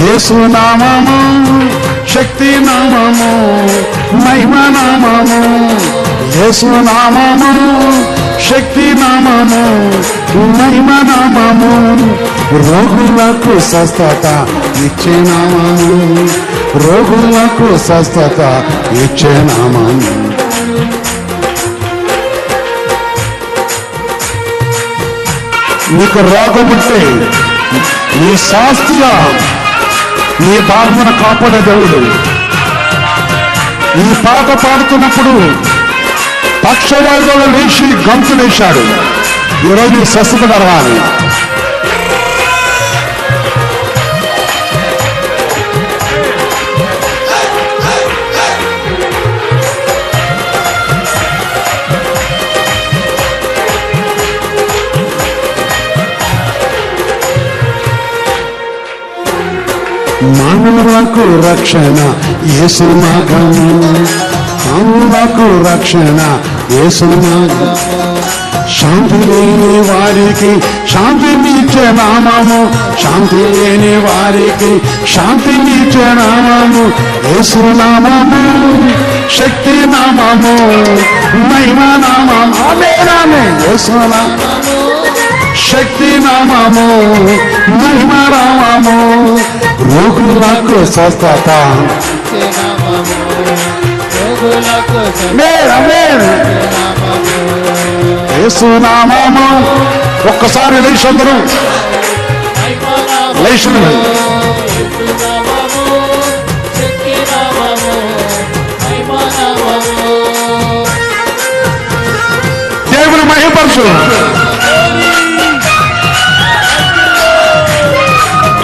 యేసు నామము శక్తి నామము మహిమ నామము యేసు నామము శక్తి నామము మహిమ నామము రోగులకు స్వస్థత ఇచ్చే నామము రోగులకు స్వస్థత ఇచ్చే నామము నీకు రోగం ఉంటే నీ శాస్త్రిగా నీ బాధను కాపాడే దేవుడు ఈ పాట పాడుతున్నప్పుడు పక్షవాయువులు లేచి గంతు వేశాడు. ఈరోజు స్వస్థత కలగాలి. మానవులకు రక్షణ యేసు మార్గము మానవులకు రక్షణ యేసు మార్గము శాంతి లేని వారికి శాంతినిచ్చే నామము శాంతి లేని వారికి శాంతినిచ్చే నామము యేసు నామము శక్తి నామము మహిమ నామము ఆమేన్ యేసు నామము శక్తి నామము మహిమ నామము రోగులకు స్వస్థత యేసు నామము ఒక్కసారి లేచి అందరూ లేచి దేవుని మహిమపరచు.